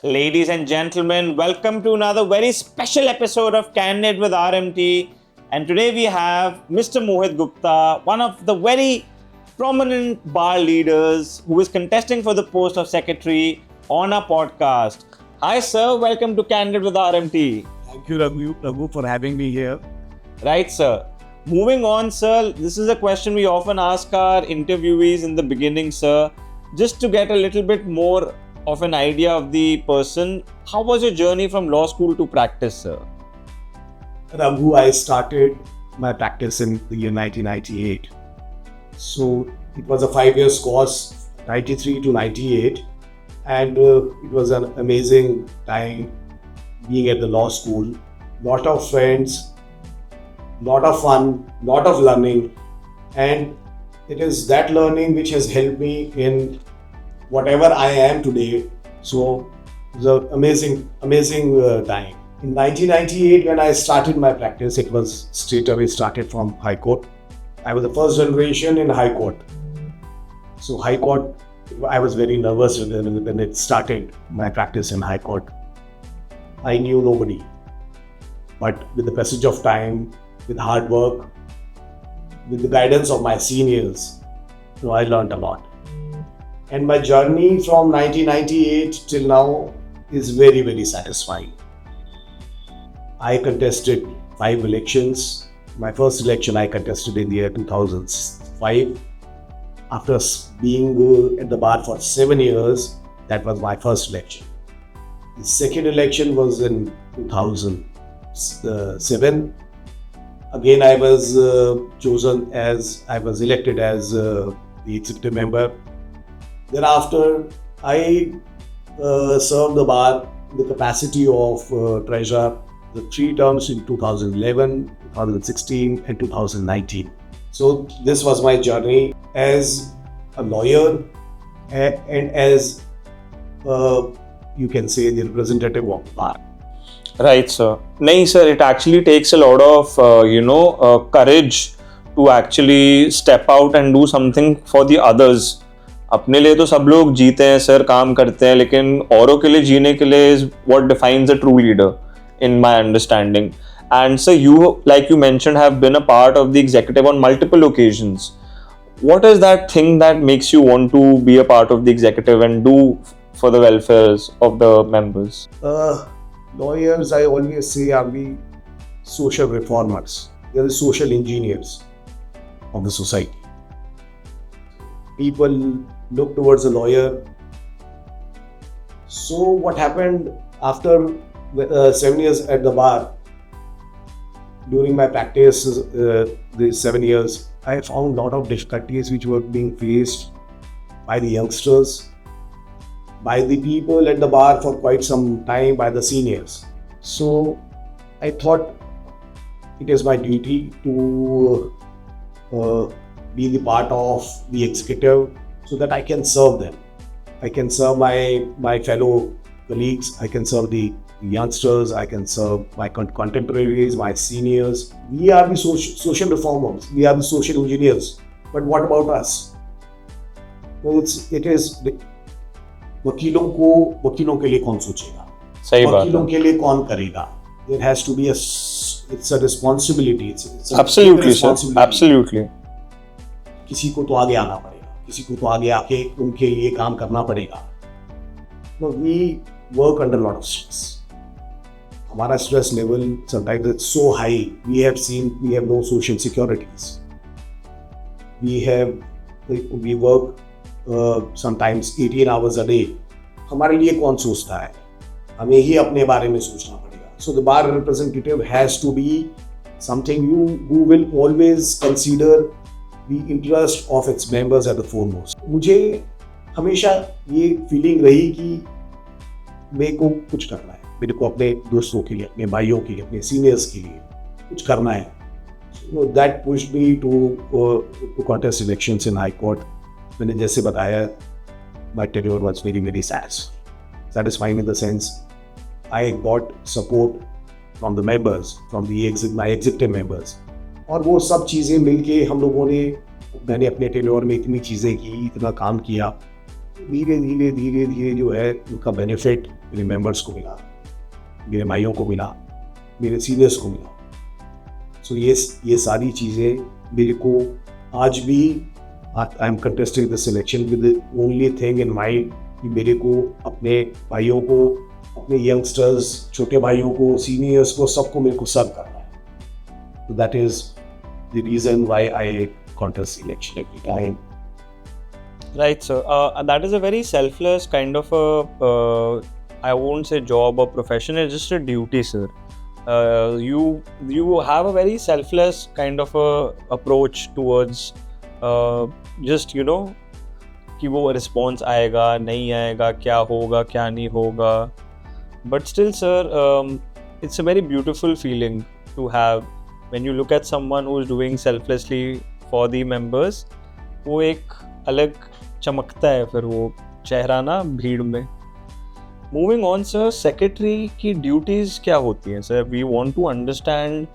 Ladies and gentlemen, welcome to another very special episode of Candid with RMT. And today we have Mr. Mohit Gupta, one of the very prominent bar leaders who is contesting for the post of secretary on our podcast. Hi, sir. Welcome to Candid with RMT. Thank you, Raghu, for having me here. Right, sir. Moving on, sir. This is a question we often ask our interviewees in the beginning, sir, just to get a little bit more of an idea of the person. How was your journey from law school to practice, sir? Raghu, I started my practice in the year 1998. So it was a 5 year course, 93 to 98. And it was an amazing time being at the law school. Lot of friends, lot of fun, lot of learning. And it is that learning which has helped me in whatever I am today. So it was an amazing time. In 1998, when I started my practice, it was straight away started from High Court. I was the first generation in High Court. So High Court, I was very nervous when it started my practice in High Court. I knew nobody. But with the passage of time, with hard work, with the guidance of my seniors, I learned a lot. And my journey from 1998 till now is very, very satisfying. I contested 5 elections. My first election I contested in the year 2005. After being at the bar for 7 years, that was my first election. The second election was in 2007. Again, I was elected as the executive member. Thereafter, I served the bar in the capacity of treasurer the 3 terms in 2011, 2016 and 2019. So this was my journey as a lawyer and as you can say the representative of the bar. Right, sir. No, sir, it actually takes a lot of, courage to actually step out and do something for the others. अपने लिए तो सब लोग जीते हैं sir, काम करते हैं, लेकिन औरों के लिए जीने के लिए is what defines a true leader in my understanding. And sir, you, like you mentioned, have been a part of the executive on multiple occasions. What is that thing that makes you want to be a part of the executive and do for the welfares of the members? Lawyers, I always say, are the social reformers. They are the social engineers of the society. People look towards a lawyer. So what happened after 7 years at the bar, during my practice, these 7 years, I found a lot of difficulties which were being faced by the youngsters, by the people at the bar for quite some time, by the seniors. So I thought it is my duty to be the part of the executive so that I can serve them. I can serve my fellow colleagues, I can serve the youngsters, I can serve my contemporaries, my seniors. We are the social reformers, we are the social engineers. But what about us? Well, it is वकीलों के लिए कौन सोचेगा? सही बात है. वकीलों के लिए कौन करेगा? There has to be it's a responsibility. It's Absolutely, sir. Absolutely. किसी को तो आगे आना पड़ेगा, किसी को तो आगे आके उनके लिए काम करना पड़ेगा. We work under a lot of stress. हमारा stress level sometimes it's so high. We have no social securities. We work sometimes 18 hours a day. हमारे लिए कौन सोचता है? हमें ही अपने बारे में सोचना पड़ेगा. So the bar representative has to be something who will always consider the interest of its members at the foremost. मुझे हमेशा ये फीलिंग रही कि मेरे को कुछ करना है, मेरे को अपने दोस्तों के लिए, अपने भाइयों के लिए, अपने सीनियर्स के लिए कुछ करना है. That pushed me to contest elections in High Court. मैंने जैसे बताया, my tenure was very, very satisfying in the sense I got support from the members, from my executive members. और वो सब चीज़ें मिलके हम लोगों ने, मैंने अपने टेन्योर में इतनी चीज़ें की, इतना काम किया, धीरे धीरे धीरे धीरे जो है उनका बेनिफिट मेरे मेंबर्स को मिला, मेरे भाइयों को मिला, मेरे सीनियर्स को मिला। सो ये सारी चीज़ें मेरे को आज भी, I am contesting the selection with only thing in mind कि मेरे को अपने भाइयों को, अपने यंगस्टर्स, छोटे भाइयों को, सीनियर्स को, सबको मेरे को सर्व करना है। तो that is the reason why I contest election every time. Right, sir. That is a very selfless kind of a, I won't say job or profession, it's just a duty, sir. You have a very selfless kind of a approach towards just, you know, कि वो response आएगा, नहीं आएगा, क्या होगा, क्या नहीं होगा. But still, sir, it's a very beautiful feeling to have when you look at someone who is doing selflessly for the members. वो एक अलग चमकता है फिर वो चेहरा ना भीड़ में. मूविंग ऑन सर, सेक्रेटरी की ड्यूटीज़ क्या होती हैं सर? We want to understand.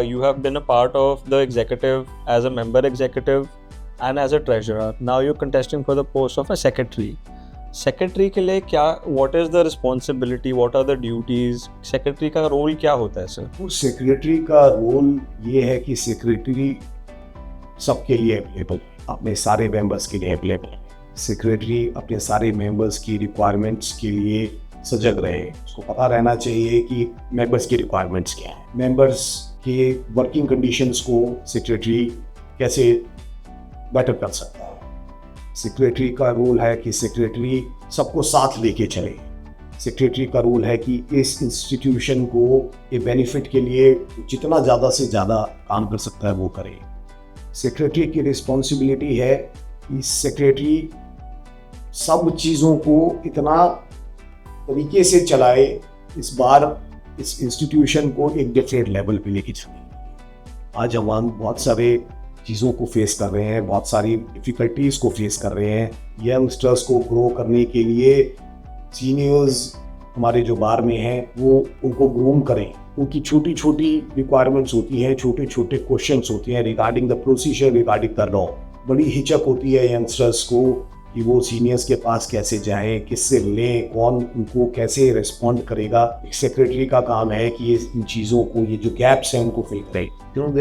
You have been a part of the executive as a member executive and as a treasurer. Now you contesting for the post of a secretary. Secretary के लिए क्या, what is the responsibility, what are the duties? Secretary का role क्या होता है sir? तो secretary का role ये है कि सेक्रेटरी सबके लिए अवेलेबल, अपने सारे मेंबर्स के लिए अवेलेबल। सेक्रेटरी अपने सारे मेंबर्स की रिक्वायरमेंट्स के लिए सजग रहे, उसको पता रहना चाहिए कि मेंबर्स की रिक्वायरमेंट्स क्या है, मेंबर्स के वर्किंग कंडीशंस को सेक्रेटरी कैसे बेटर कर सकता है। सेक्रेटरी का रोल है कि सेक्रेटरी सबको साथ लेके चले। सेक्रेटरी का रोल है कि इस इंस्टीट्यूशन को ये बेनिफिट के लिए जितना ज़्यादा से ज़्यादा काम कर सकता है वो करे। सेक्रेटरी की रिस्पॉन्सिबिलिटी है कि सेक्रेटरी सब चीज़ों को इतना तरीके से चलाए, इस बार इस इंस्टीट्यूशन को एक डिफरेंट लेवल पे लेके चले। आज हम बहुत सारे चीज़ों को फेस कर रहे हैं, बहुत सारी डिफ़िकल्टीज़ को फेस कर रहे हैं। यंगस्टर्स को ग्रो करने के लिए सीनियर्स हमारे जो बार में हैं वो उनको ग्रूम करें। उनकी छोटी छोटी रिक्वायरमेंट्स होती हैं, छोटे छोटे क्वेश्चंस होते हैं regarding the procedure, regarding the law. बड़ी हिचक होती है यंगस्टर्स को कि वो सीनियर्स के पास कैसे जाएं, किससे मिलें, कौन उनको कैसे रिस्पॉन्ड करेगा। एक सेक्रेटरी का काम है कि इन चीज़ों को, ये जो गैप्स हैं उनको फिल करें। You know,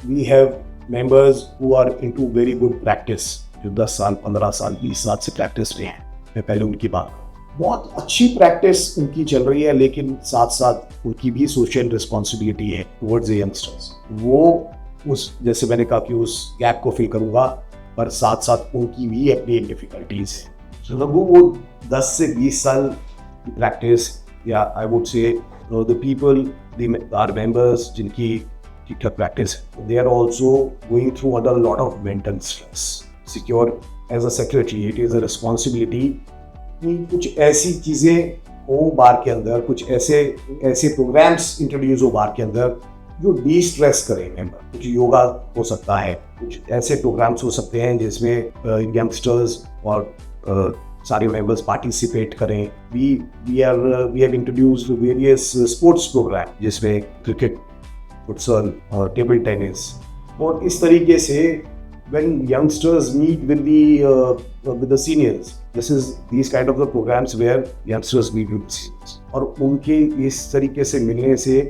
we have members who are into very good practice, जो 10 साल 15 साल 20 साल से प्रैक्टिस में हैं। मैं पहले उनकी बात, बहुत अच्छी प्रैक्टिस उनकी चल रही है, लेकिन साथ साथ उनकी भी सोशल रिस्पॉन्सिबिलिटी है टुवर्ड्स द यंगस्टर्स। वो उस, जैसे मैंने कहा कि उस गैप को फिल करूँगा, पर साथ साथ उनकी भी अपनी डिफ़िकल्टीज है। सो वो 10 से 20 साल की प्रैक्टिस, या I would say the people, or members जिनकी ठीक ठाक प्रैक्टिस है, they are also going through under lot of mental stress. Secure as a secretary it is a responsibility कि कुछ ऐसी चीज़ें हो बार के अंदर, कुछ ऐसे प्रोग्राम्स इंट्रोड्यूस हो बार के अंदर जो डी स्ट्रेस करें मेंबर। कुछ योगा हो सकता है, कुछ ऐसे प्रोग्राम्स हो सकते हैं जिसमें यंगस्टर्स और सारे मेंबर्स पार्टिसिपेट करें। We have introduced various sports program जिसमें क्रिकेट, फुटसल और टेबल टेनिस, और इस तरीके से when youngsters meet with the seniors, these kind of the programs where youngsters meet with seniors, और उनके इस तरीके से मिलने से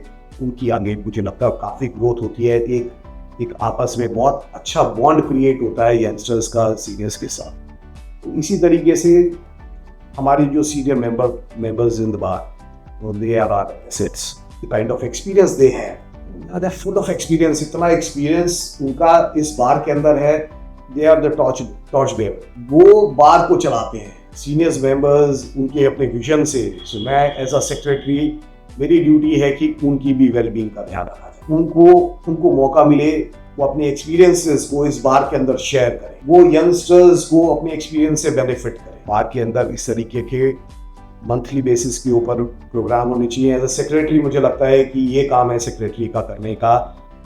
उनकी आगे मुझे लगता है काफ़ी ग्रोथ होती है। एक आपस में बहुत अच्छा बॉन्ड क्रिएट होता है यंगस्टर्स का सीनियर्स के साथ। तो इसी तरीके से हमारे जो senior members in the bar, they are our assets. The kind of experience they have, they are full of experience, इतना एक्सपीरियंस उनका इस बार के अंदर है। They are the torch bearer, वो बार को चलाते हैं। सीनियर्स मेंबर्स उनके अपने विजन से, मैं एज अ सेक्रेटरी मेरी ड्यूटी है कि उनकी भी वेलबींग का ध्यान रखा जाए। उनको मौका मिले वो अपने एक्सपीरियंसेस को इस बार के अंदर शेयर करें, वो यंगस्टर्स को अपने एक्सपीरियंस से बेनिफिट करें। बार के अंदर इस तरीके के मंथली बेसिस के ऊपर प्रोग्राम होने चाहिए। एज अ सेक्रेटरी मुझे लगता है कि ये काम है सेक्रेटरी का करने का,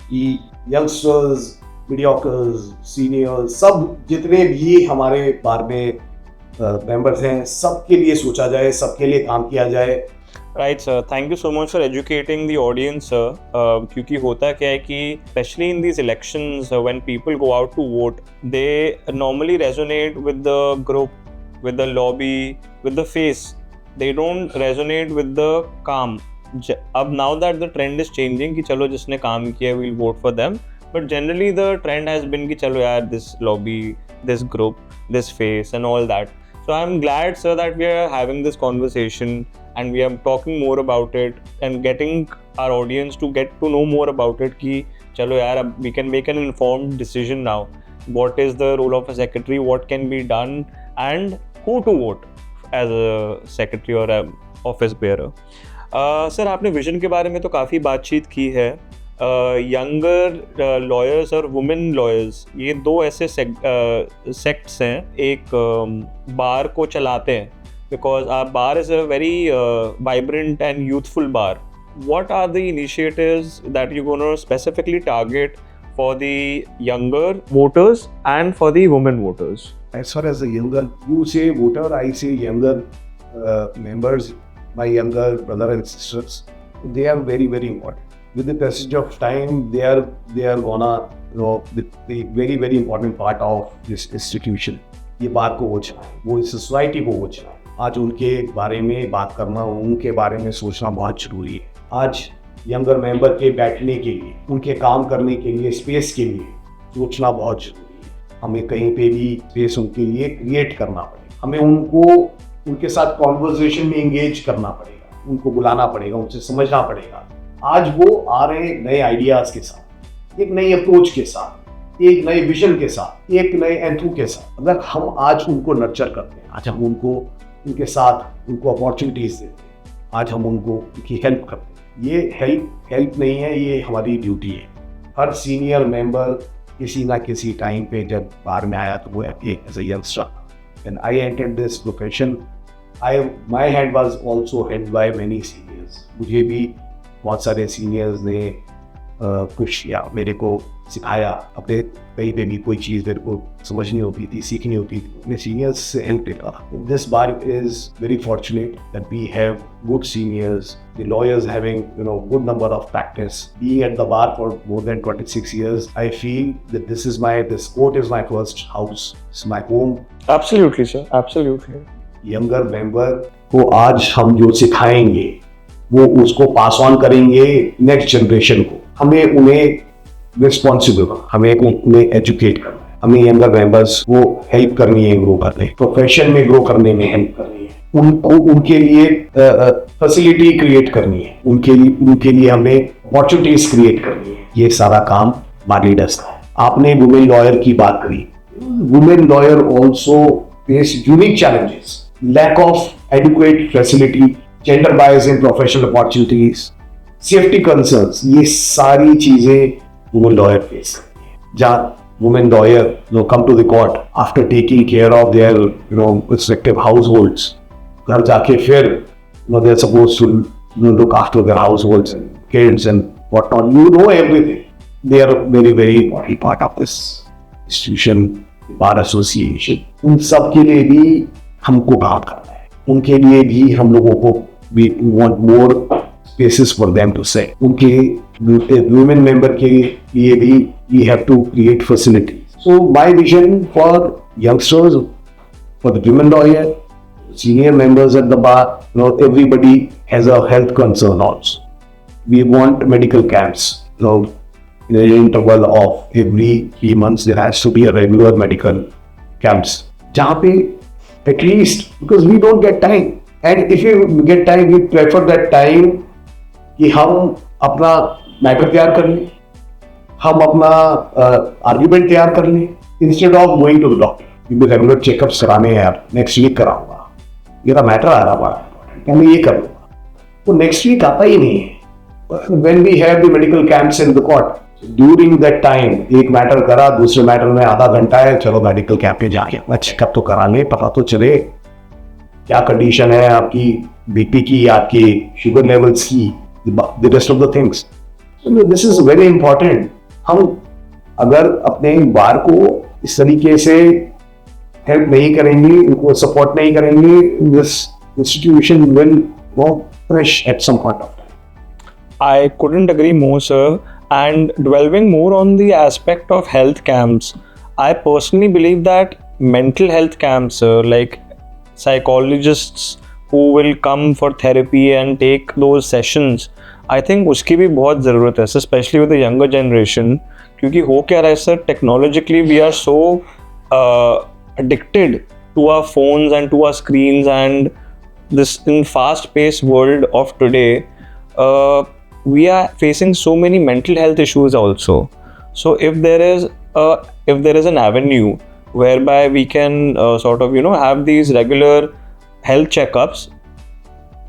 कि यंगस्टर्स, मीडियोकर्स, सीनियर्स, सब जितने भी हमारे बार में मेंबर्स हैं, सबके लिए सोचा जाए, सबके लिए काम किया जाए। Right sir, thank you so much for educating the audience sir. क्योंकि होता क्या है कि specially in these elections when people go out to vote, they normally resonate with the group with the lobby, with the face. They don't resonate with the calm. अब now that the trend is changing कि चलो जिसने काम किया we'll vote for them, but generally the trend has been कि चलो यार this lobby, this group, this face and all that. So I'm glad, sir, that we are having this conversation and we are talking more about it and getting our audience to get to know more about it कि चलो यार अब we can make an informed decision now. What is the role of a secretary? What can be done? And who to vote as a secretary or a office bearer? Sir आपने vision के बारे में तो काफ़ी बातचीत की है. Younger lawyers और वुमेन लॉयर्स ये दो ऐसे सेक्ट्स हैं एक बार को चलाते हैं because bar is a very vibrant and youthful bar. What are the initiatives that you're going to specifically target for the younger voters and for the women voters? As far as the younger, you say voter, I say younger members, my younger brother and sisters, they are very, very important. With the passage of time, they are gonna, the very, very important part of this institution. ये बात को वो इस society को आज उनके बारे में बात करना, उनके बारे में सोचना बहुत जरूरी है. आज यंगर मेंबर के बैठने के लिए, उनके काम करने के लिए, स्पेस के लिए सोचना बहुत जरूरी है. हमें कहीं पे भी स्पेस उनके लिए क्रिएट करना पड़ेगा. हमें उनके साथ कॉन्वर्सेशन में एंगेज करना पड़ेगा, उनको बुलाना पड़ेगा, उनसे समझना पड़ेगा. आज वो आ रहे नए आइडियाज के साथ, एक नई अप्रोच के साथ, एक नए विजन के साथ, एक नए एंथू के साथ. अगर हम आज उनको नर्चर करते हैं, आज हम उनके साथ उनको अपॉर्चुनिटीज देते हैं, आज हम उनकी हेल्प करते हैं. ये हेल्प नहीं है, ये हमारी ड्यूटी है. हर सीनियर मेंबर किसी ना किसी टाइम पे जब बाहर में आया तो वो as a youngster. When I entered this profession, my hand was also held by many seniors. मुझे भी बहुत सारे सीनियर्स ने कुछ या मेरे को सिखाया. अपने कहीं पे भी कोई चीज़ मेरे को समझनी होती थी, सीखनी होती थी, अपने सीनियर्स से हेल्प लेता. This bar is very fortunate that we have good seniors, the lawyers having good number of practice. Being at the bar for more than 26 years, I feel that this court is my first house, it's my home. Absolutely, sir. Absolutely. Younger member को आज हम जो सिखाएंगे वो उसको pass on करेंगे next generation को. हमें उन्हें रिस्पॉन्सिबल, हमें उन्हें एजुकेट करना है. हमें यंगर मेंबर्स को हेल्प करनी है ग्रो करने, प्रोफेशन में ग्रो करने में हेल्प करनी है. उनको उनके लिए फैसिलिटी क्रिएट करनी है, उनके लिए हमें अपॉर्चुनिटीज क्रिएट करनी है. ये सारा काम हमारे लीडर्स का है. आपने वुमेन लॉयर की बात करी. Women lawyer also face unique challenges, lack of adequate facility, gender bias in professional opportunities, safety concerns. ये सारी चीजें वुमेन लॉयर फेस करती है. जहाँ women lawyer come to the court after taking care of their respective households, घर जाके फिर they are supposed to look after their households and kids and whatnot. Everything. They are a very, very important part of this institution, bar association. उन सब के लिए भी हमको काम करना है. उनके लिए भी हम लोगों को we want more spaces for them to say. उनके women member के लिए भी we have to create facilities. So my vision for youngsters, for the women lawyer, senior members at the bar, everybody has a health concern also. We want medical camps. In an interval of every 3 months, there has to be a regular medical camps. जहाँ पे at least, because we don't get time. And if you get time, we prefer that time कि हम अपना matter तैयार कर लें, हम अपना आर्ग्यूमेंट तैयार कर लें, instead of going to the doctor. क्योंकि रेगुलर चेकअप्स कराने हैं यार, नेक्स्ट वीक कराऊंगा, मेरा मैटर आ रहा है, मैं ये कर लूँगा, वो नेक्स्ट वीक आता ही नहीं है. When we have the medical camps in the court, during that time एक मैटर करा, दूसरे मैटर में आधा घंटा है, चलो मेडिकल कैंप पे जाके चेकअप तो करा लें, पता तो चले क्या कंडीशन है आपकी बीपी की, आपकी शुगर लेवल्स की, the rest of the things. This is very important. हम अगर अपने बार को इस तरीके से हेल्प नहीं करेंगे, उनको सपोर्ट नहीं करेंगे, this institution will go crash at some point of time. I couldn't agree more, sir. And delving more on the aspect of health camps, I personally believe that mental health camps, sir, like psychologists who will come for therapy and take those sessions, I think उसकी भी बहुत ज़रूरत है, especially with the younger generation. क्योंकि हो क्या रहा है sir, technologically we are so addicted to our phones and to our screens, and this in fast-paced world of today, we are facing so many mental health issues also. So if there is an avenue whereby we can sort of have these regular health checkups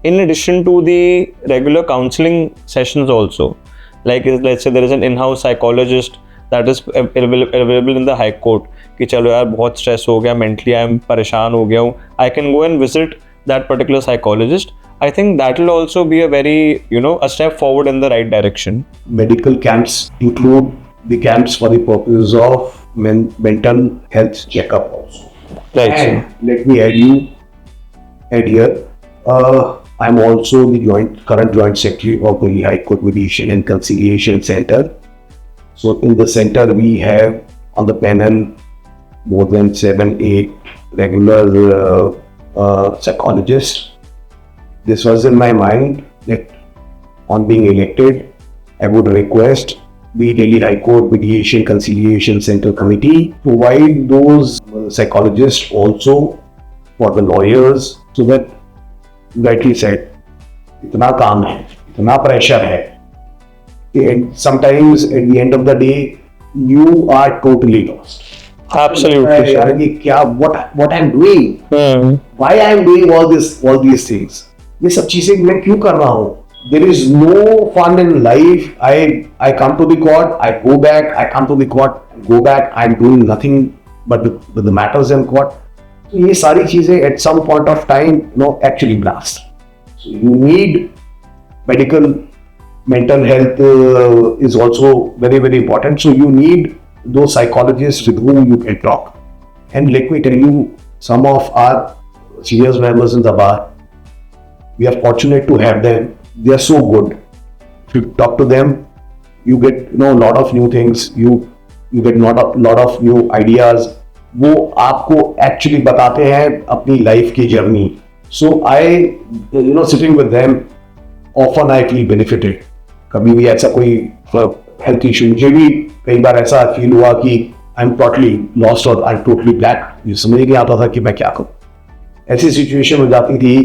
in addition to the regular counseling sessions also, like let's say there is an in-house psychologist that is available in the high court कि चलो यार बहुत stress हो गया, mentally I am परेशान हो गया हूँ, I can go and visit that particular psychologist. I think that will also be a very a step forward in the right direction. Medical camps include the camps for the purpose of mental health checkup also. Right. And let me add here, I'm also the current joint secretary of the High Court Mediation and Conciliation Center. So in the center we have on the panel more than 7-8 regular psychologists. This was in my mind that on being elected, I would request the Delhi High Court Mediation Conciliation Center Committee provide those psychologists also for the lawyers, so that, rightly said, इतना काम है, इतना pressure है, and sometimes at the end of the day, you are totally lost. Absolutely. यार ये क्या what I'm doing? Why I'm doing all these things? ये सब चीजें मैं क्यों कर रहा हूँ? There is no fun in life. I come to the court, I go back, I come to the court, go back. I'm doing nothing but with the matters in court. So ये सारी चीजें at some point of time, actually blast. So you need mental health is also very, very important. So you need those psychologists with whom you can talk. And let me tell you, some of our senior members in the bar, we are fortunate to have them. They are so good. If you talk to them, you get a lot of new things. You get lot of new ideas. वो आपको actually बताते हैं अपनी life की journey. So I, sitting with them, often I feel benefited. कभी भी ऐसा कोई health issue, मुझे भी कई बार ऐसा feel हुआ कि I'm totally lost और I'm totally black. मुझे समझ नहीं आता था कि मैं क्या करूँ. ऐसी सिचुएशन हो जाती थी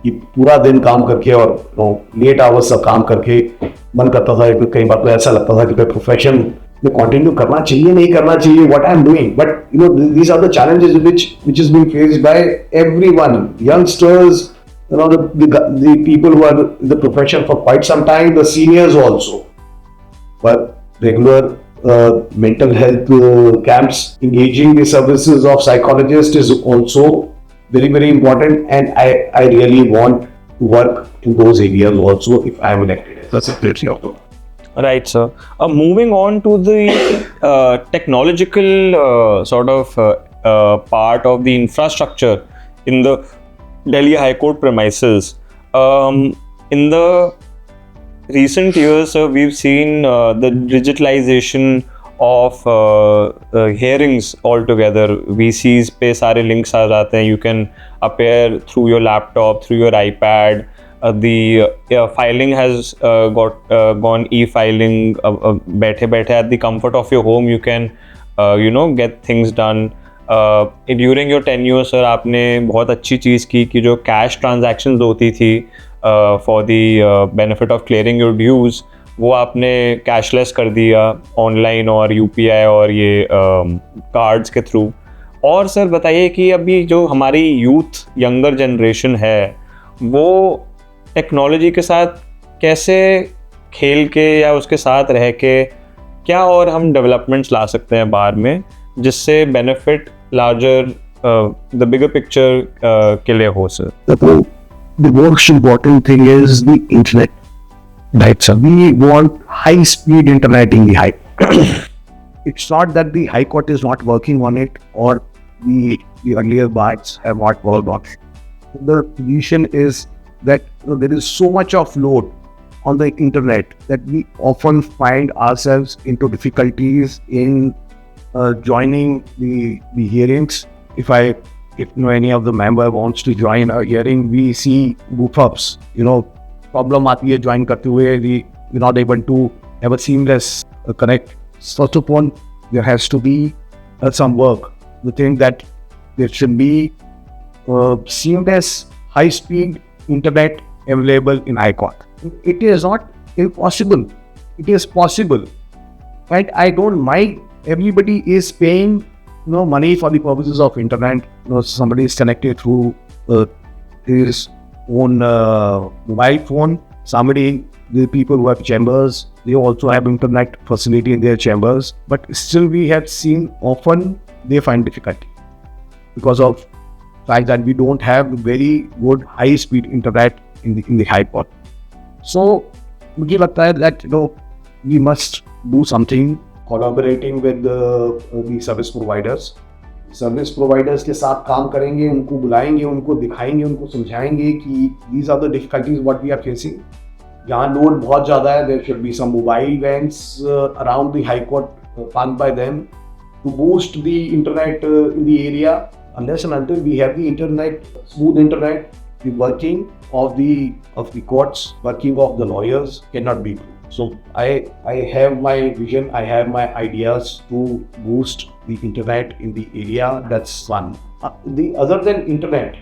कि पूरा दिन काम करके और लेट आवर्स तक काम करके मन करता था, कई बार तो ऐसा लगता था कि मैं प्रोफेशन में कंटिन्यू करना चाहिए नहीं करना चाहिए, what I am doing. But these are the challenges which is being faced by everyone, youngsters, the people who are in the profession for quite some time, the seniors also. But regular mental health camps, engaging the services of psychologists is also very, very important, and I really want to work in those areas also if I am elected. That's a great job. Right, sir. Moving on to the technological sort of part of the infrastructure in the Delhi High Court premises. In the recent years, we've seen the digitalization of hearings altogether. VCs पे सारे links आ जाते हैं. You can appear through your laptop, through your iPad. The filing has gone e-filing. बैठे at the comfort of your home, you can get things done. During your tenure, sir, आपने बहुत अच्छी चीज़ की कि जो cash transactions होती थी for the benefit of clearing your dues, वो आपने कैशलेस कर दिया ऑनलाइन और यूपीआई और ये कार्ड्स के थ्रू. और सर बताइए कि अभी जो हमारी यूथ यंगर जनरेशन है वो टेक्नोलॉजी के साथ कैसे खेल के या उसके साथ रह के क्या और हम डेवलपमेंट्स ला सकते हैं बाहर में जिससे benefit larger the bigger picture के लिए हो sir. The most important thing is the internet. Right, sir. We want high-speed internet in the High Court. It's not that the High Court is not working on it or the earlier bars have not worked on it. The position is that there is so much of load on the internet that we often find ourselves into difficulties in joining the hearings. If I if any of the member wants to join our hearing, we see goof-ups. Problem आती है join करते हुए, we're not able to have a seamless connect. First of all, there has to be some work. We think that there should be seamless, high-speed internet available in ICOT. It is not impossible. It is possible. And I don't mind. Everybody is paying money for the purposes of internet. Somebody is connected through his own mobile phone. The people who have chambers, they also have internet facility in their chambers. But still we have seen often they find difficulty because of fact that we don't have very good high speed internet in the high court. So मुझे लगता है that we must do something, collaborating with the service providers. Service providers के साथ काम करेंगे, उनको बुलाएंगे, उनको दिखाएंगे, उनको समझाएंगे कि these are the difficulties what we are facing. यहाँ लोड बहुत ज़्यादा है, there should be some mobile vans around the high court parked by them to boost the internet in the area. Unless and until we have the internet, smooth internet, the working of the courts, working of the lawyers cannot be true. So I have my vision, I have my ideas to boost the internet in the area. That's one. The other than internet,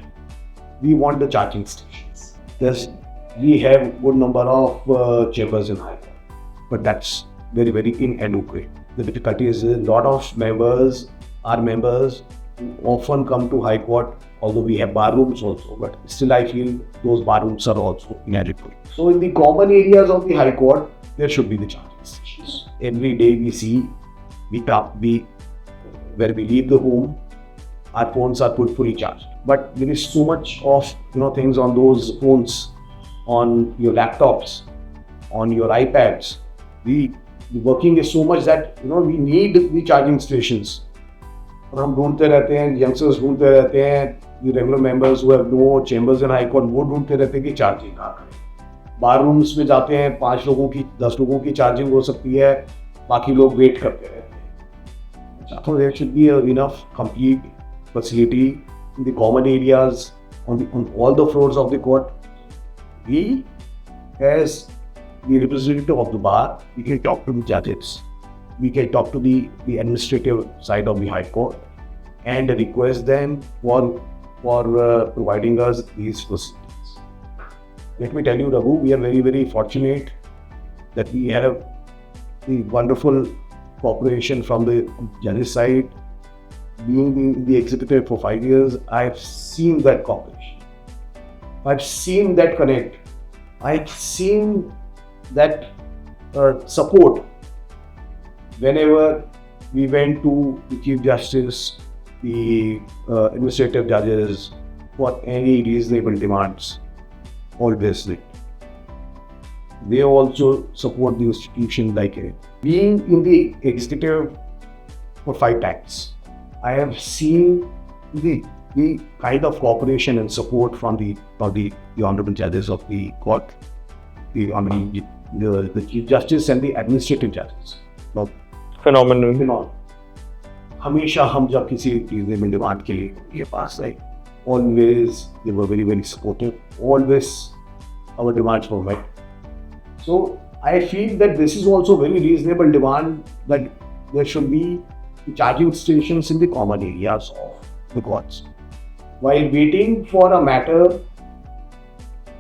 we want the charging stations. We have good number of chambers in high court, but that's very, very inadequate. The difficulty is a lot of members are members who often come to high court, although we have bar rooms also, but still I feel those bar rooms are also inadequate. So in the common areas of the high court, there should be the charging stations. Every day we see, where we leave the home, our phones are put fully charged. But there is so much of things on those phones, on your laptops, on your iPads. The working is so much that we need the charging stations. और हम ढूंढते रहते हैं, youngsters ढूंढते रहते हैं, the regular members who have no chambers in high court वो ढूंढते रहते हैं कि चार्जिंग कहाँ करें. बार रूम्स में जाते हैं, 5 लोगों की 10 लोगों की चार्जिंग हो सकती है, बाकी लोग वेट करते रहते हैं. So there should be enough complete facility in the common areas on all the floors of the court. We, as the representative of the bar, we can talk to the judges. We can talk to the administrative side of the high court and request them for providing us these facilities. Let me tell you, Raghu, we are very, very fortunate that we have the wonderful cooperation from the judges side. Being in the executive for 5 years, I've seen that cooperation. I've seen that connect. I've seen that support. Whenever we went to the Chief Justice, the administrative judges, for any reasonable demands, always they also support the institution like it. Being in the executive for 5 times, I have seen the kind of cooperation and support from the honorable judges of the court, the Chief Justice and the administrative judges. Phenomenal. हमेशा हम जब किसी reasonable demand के लिए उनके पास आए, always they were very, very supportive. Always our demands were met. So I feel that this is also very reasonable demand that there should be charging stations in the common areas of the courts. While waiting for a matter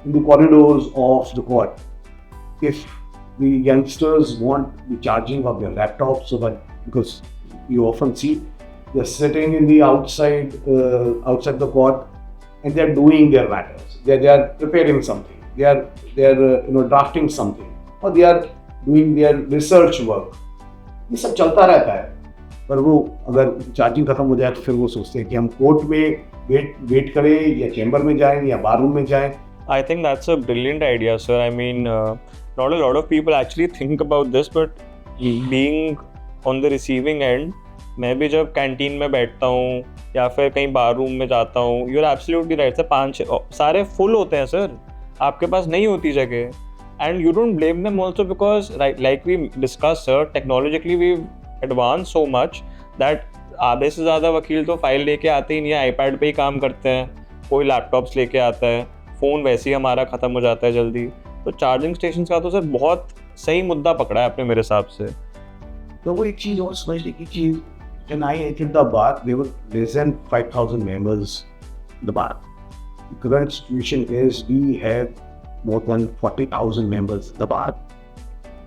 in the corridors of the court, if the youngsters want the charging of their laptops, because you often see they're sitting in the outside the court and they're doing their matters. They are preparing something. They are drafting something, or they are doing their research work. ये सब चलता रहता है, पर वो अगर charging खत्म हो जाए तो फिर वो सोचते हैं कि हम कोर्ट में वेट करें या चैम्बर में जाएं या बार रूम में जाएं. I think that's a brilliant idea, sir. I mean, not a lot of people actually think about this, but being on the receiving end, मैं भी जब कैंटीन में बैठता हूँ या फिर कहीं बार रूम में जाता हूँ, you're absolutely right sir, 5 सारे फुल होते हैं सर, आपके पास नहीं होती जगह. And you don't blame them also because like we discussed sir, technologically we've advanced so much that आधे से ज़्यादा वकील तो फाइल लेके आते ही नहीं है, आईपैड पे ही काम करते हैं, कोई लैपटॉप्स लेके आता है, फ़ोन वैसे ही हमारा ख़त्म हो जाता है जल्दी। तो चार्जिंग स्टेशन का तो सर बहुत सही मुद्दा पकड़ा है आपने मेरे हिसाब से। तो वो एक चीज़ और समझने की चीज़, when I entered the bar, there were less than 5,000 members in the bar. The current situation is we have more than 40,000 members in the bar.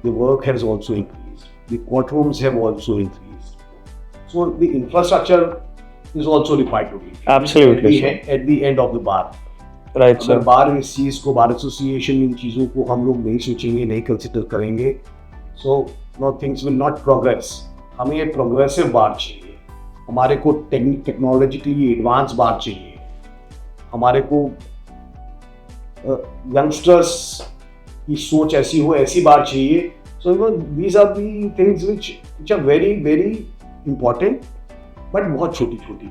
The work has also increased. The courtrooms have also increased. So the infrastructure is also required to be. Absolutely. At the end of the bar. Right sir. अगर बार इस चीज़ को, bar association in चीज़ों को हम लोग नहीं सोचेंगे, नहीं कंसिडर करेंगे, so know things will not progress. हमें ये प्रोग्रेसिव बार चाहिए, हमारे को टेक्नोलॉजिकली एडवांस बार चाहिए, हमारे को यंगस्टर्स की सोच ऐसी हो, ऐसी बार चाहिए। So these are the things which are very very important, but बहुत छोटी छोटी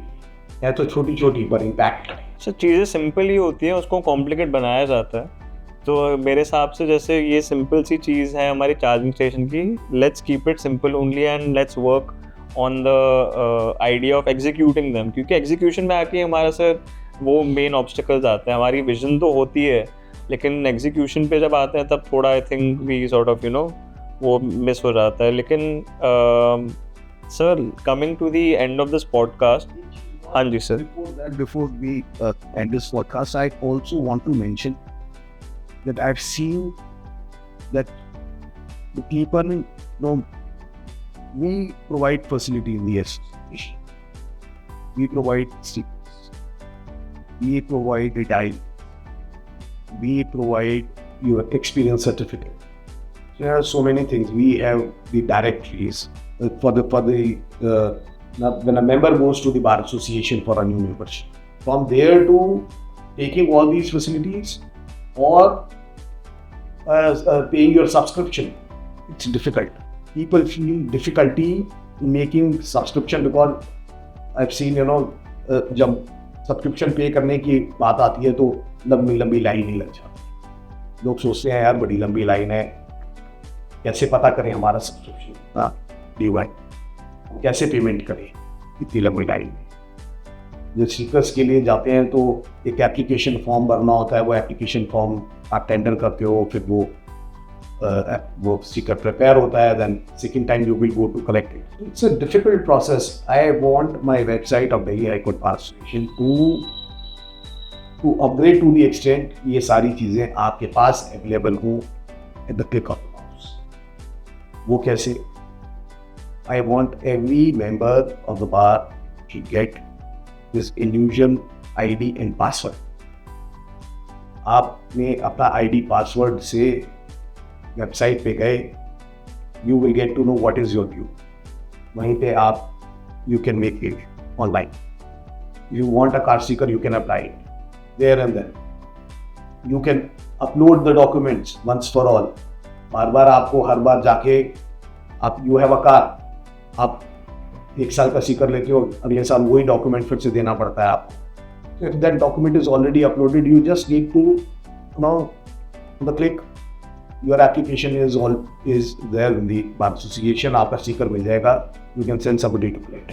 है, तो छोटी छोटी पर इम्पैक्ट है। सर चीज़ें सिंपल ही होती हैं, उसको कॉम्प्लिकेट बनाया जाता है। तो मेरे हिसाब से जैसे ये सिंपल सी चीज़ है हमारी चार्जिंग स्टेशन की, let's keep it simple only and let's work on the idea of executing them, क्योंकि एग्जीक्यूशन में आके हमारा सर वो मेन ऑब्स्टिकल्स आते हैं। हमारी विजन तो होती है, लेकिन एग्जीक्यूशन पे जब आते हैं तब थोड़ा I think we sort of वो मिस हो जाता है। लेकिन sir coming to the end of this podcast, हाँ जी sir. Before we end this podcast, I also want to mention that I've seen that the people, we provide facility in the association. We provide stickers. We provide a diary. We provide your experience certificate. There are so many things. We have the directories now, when a member goes to the bar association for a new membership, from there to taking all these facilities or paying your subscription, it's difficult. People feel difficulty in making subscription because I've seen, जब subscription पे करने की बात आती है तो लंबी लंबी लाइन ही लग जाती है। लोग सोचते हैं यार बड़ी लंबी लाइन है, कैसे पता करें हमारा सब्सक्रिप्शन ड्यू है, कैसे पेमेंट करें इतनी लंबी लाइन में। जो स्टिकर्स के लिए जाते हैं तो एक एप्लीकेशन फॉर्म भरना होता है, वो एप्लीकेशन फॉर्म आप टेंडर करते हो, फिर वो स्टिकर प्रिपेयर होता है, then second time you will go to collect it. It's a difficult process. I want my website of Delhi high court bar association to upgrade to the extent ये सारी चीज़ें आपके पास अवेलेबल हो at the click of mouse. वो कैसे? I want every member of the bar to get this illusion ID and password. आपने अपना ID पासवर्ड से वेबसाइट पे गए, you will get to know what is your due. वहीं पे आप you can make it online. You want a car sticker, you can apply it there and then. You can upload the documents once for all. बार बार आपको हर बार जाके आप you have a car, आप 1 साल का sticker लेते हो, अगले साल वही डॉक्यूमेंट फिर से देना पड़ता है आपको। If that document is already uploaded, you just need to now the click your application is there in the bar association, आपका स्टिकर मिल जाएगा, you can send somebody to collect.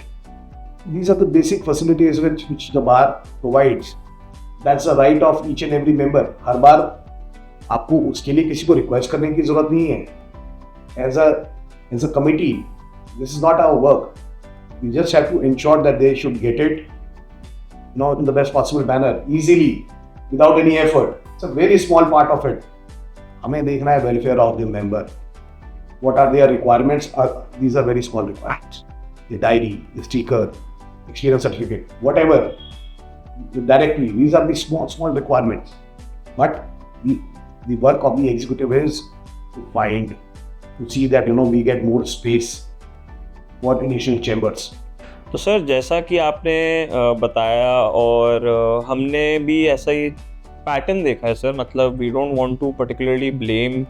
These are the basic facilities which the bar provides. That's the right of each and every member. हर बार आपको उसके लिए किसी को रिक्वेस्ट करने की जरूरत नहीं है। As a committee, this is not our work. We just have to ensure that they should get it, in the best possible manner, easily, without any effort. It's a very small part of it. हमें देखना है welfare of the member. What are their requirements? These are very small requirements. The diary, the sticker, experience certificate, whatever. Directly, these are the small requirements. But the work of the executive is to see that we get more space for initial chambers. तो sir जैसा कि आपने बताया और हमने भी ऐसा ही pattern देखा है सर, मतलब we don't want to particularly blame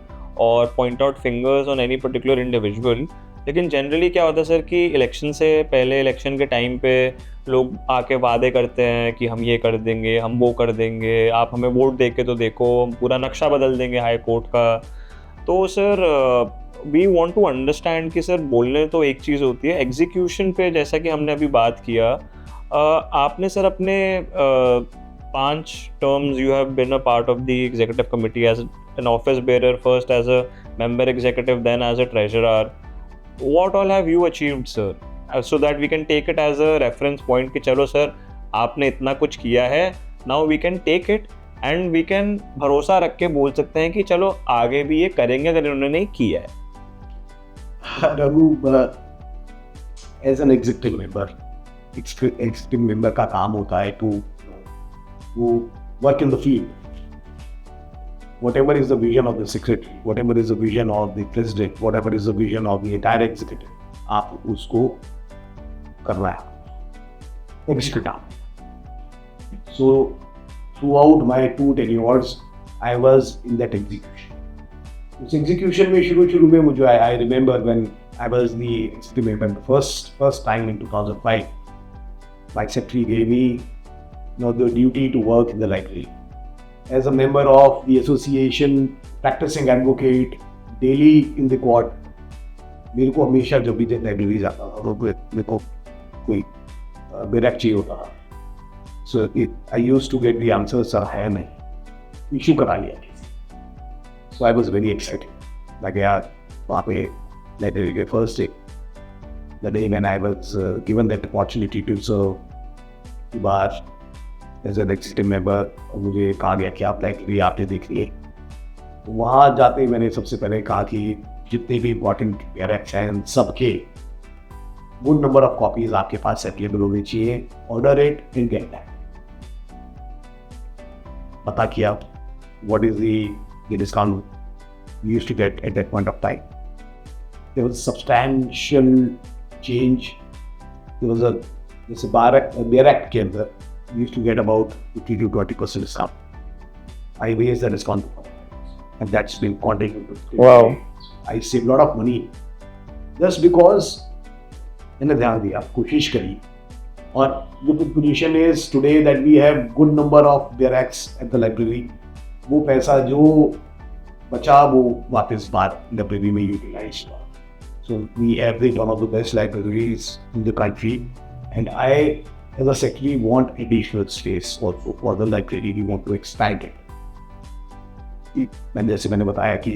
or point out fingers on any particular individual, लेकिन जनरली क्या होता है सर कि इलेक्शन से पहले, इलेक्शन के टाइम पे लोग आके वादे करते हैं कि हम ये कर देंगे, हम वो कर देंगे, आप हमें वोट दे के तो देखो, हम पूरा नक्शा बदल देंगे हाई कोर्ट का। तो sir we want to understand कि सर बोलने तो एक चीज़ होती है, एग्जीक्यूशन पे जैसा कि हमने अभी बात किया, आपने सर अपने 5 terms you have been a part of the executive committee as an office bearer, first as a member executive, then as a treasurer. What all have you achieved, sir? So that we can take it as a reference point कि चलो sir आपने इतना कुछ किया है, now we can take it and we can भरोसा रख के बोल सकते हैं कि चलो आगे भी ये करेंगे अगर इन्होंने नहीं किया है. Raghu, as an executive member का काम होता है to work in the field. Whatever is the vision of the secretary, whatever is the vision of the president, whatever is the vision of the entire executive, आप उसको करना है, execute आप. So throughout my 2 tenures, I was in that execution. उस execution में शुरू में मुझे I remember when I was the executive member the first time in 2005, my secretary gave me the duty to work in the library. As a member of the association, practicing advocate, daily in the court, मेरे को हमेशा जब भी library जाता था तो मेरे को कोई बैरक चाहिए होता था. So I used to get the answer, sir है नहीं, इशू करा लिया. So I was very excited. मैं गया वहाँ पे लाइब्रेरी के first day, the day when I was given that opportunity to serve the bar as an executive member. मुझे कहा गया कि आप लाइब्रेरी आपने देख ली है. तो वहाँ जाते ही मैंने सबसे पहले कहा कि जितने भी इंपॉर्टेंट बैरक्स हैं सबके गुड नंबर ऑफ कॉपीज आपके पास अवेलेबल होनी चाहिए. Order it and get that. पता किया what is the discount we used to get at that point of time. There was substantial change. There was a जैसे barrack के अंदर we used to get about 50 to 20% discount. I raised the discount and that's been continued. Wow. I saved a lot of money just because मैंने ध्यान दिया, कोशिश करी. और the position is today that we have good number of barracks at the library. वो पैसा जो बचा वो वापस बाहर लाइब्रेरी में यूटिलाइज हुआ. So we have one of the best libraries in the country and I as a secretary want additional space also for the library. We want to expand it. जैसे मैंने बताया कि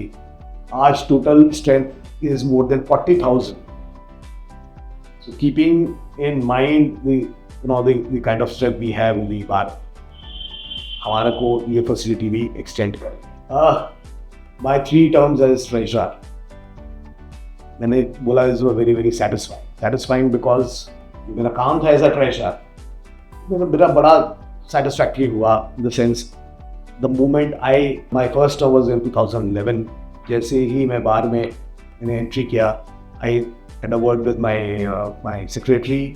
आज total strength is more than 40,000. So keeping in mind the kind of strength we have in the bar, हमारा को ये facility भी extend करें. My 3 terms as treasurer, मैंने बोला is very satisfying because मेरा काम था as a treasurer. मेरा बड़ा satisfactory हुआ in the sense the moment my first term was in 2011. जैसे ही मैं बार में मैंने एंट्री किया, I had a word with my secretary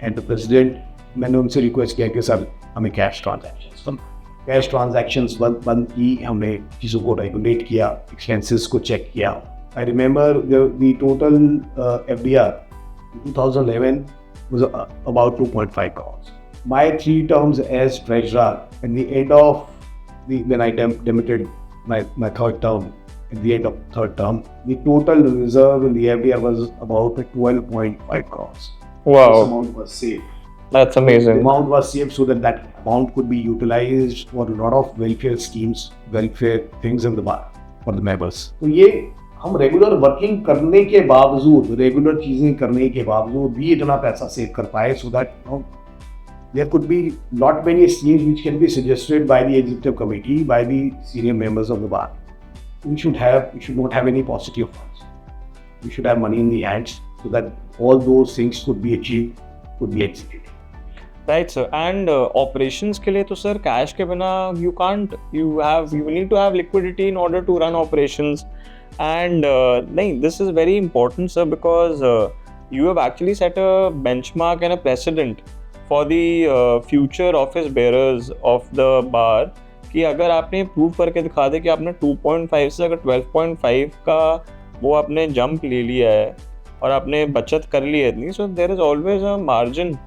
and the president. मैंने उनसे रिक्वेस्ट किया कि सर हमें कैश ट्रांजैक्शंस बंद की. हमने चीज़ों को रेगुलेट किया, एक्सपेंसेस को चेक किया. I remember the total FDR in 2011 was about 2.5 crores. My 3 terms as treasurer, at the end of when I demitted my third term, at the end of third term, the total reserve in the FDR was about 12.5 crores. Wow. This amount was saved. That's amazing. The amount was saved so that amount could be utilized for a lot of welfare schemes, welfare things in the bar for the members. तो ये हम regular working करने के बावजूद, regular चीज़ें करने के बावजूद भी इतना पैसा सेव कर पाए. So that there could be not many schemes which can be suggested by the executive committee, by the senior members of the bar. We should not have any positive funds. We should have money in the hands so that all those things could be achieved, could be executed. Right, sir. And operations के लिए तो sir cash के बिना you can't. You need to have liquidity in order to run operations. And this is very important, sir, because you have actually set a benchmark and a precedent for the future office bearers of the bar कि अगर आपने prove करके दिखा दे कि आपने 2.5 से अगर 12.5 का वो आपने जंप ले लिया है और आपने बचत कर ली है इतनी, so there is always a margin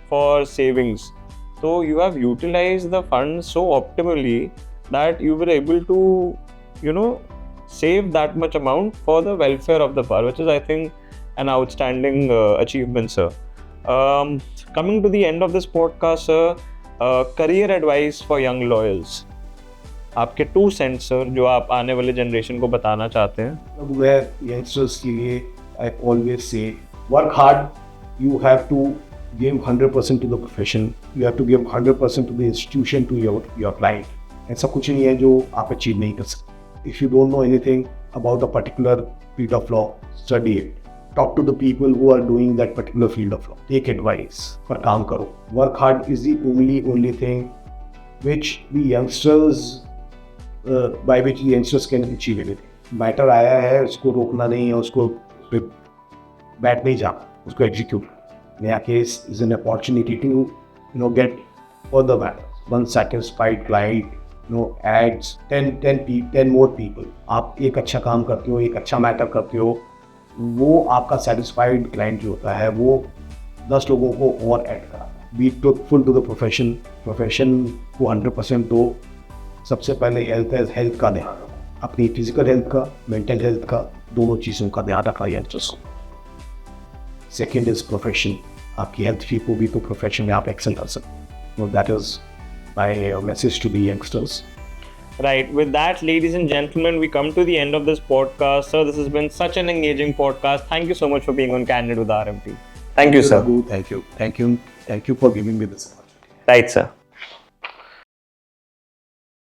for savings. So you have utilized the funds so optimally that you were able to save that much amount for the welfare of the poor, which is, I think, an outstanding achievement, sir. Coming to the end of this podcast, sir, career advice for young lawyers. आपके 2 cents, sir, जो आप आने वाले generation को बताना चाहते हैं. Where youngsters के लिए I always say work hard. You have to give 100% to the profession. You have to give 100% to the institution, to your client. ऐसा कुछ नहीं है जो आप achieve नहीं कर सकते. If you don't know anything about a particular field of law, study it. Talk to the people who are doing that particular field of law. Take advice. पर काम करो. Work hard is the only thing which the youngsters by which the youngsters can achieve anything. Matter आया है, उसको रोकना नहीं है, उसको बैठ नहीं जाना, उसको execute. Their case is an opportunity to get further matter. One satisfied client, adds 10 more people. आप एक अच्छा काम करते हो, एक अच्छा मैटर करते हो, वो आपका satisfied client जो होता है वो 10 लोगों को और ऐड करा. Be truthful to the profession को 100% दो. सबसे पहले हेल्थ का ध्यान रखो, अपनी फिजिकल हेल्थ का, मेंटल हेल्थ का, दोनों चीज़ों का ध्यान रखा यंगस्टर्स को. Second is profession. आपकी हेल्थ ठीक होगी तो प्रोफेशन में आप एक्सेल कर सकते हो. That is my message to the youngsters. Right. With that, ladies and gentlemen, we come to the end of this podcast. Sir, this has been such an engaging podcast. Thank you so much for being on Candid with RMT. Thank you, sir. Thank you for giving me this opportunity. Right, sir.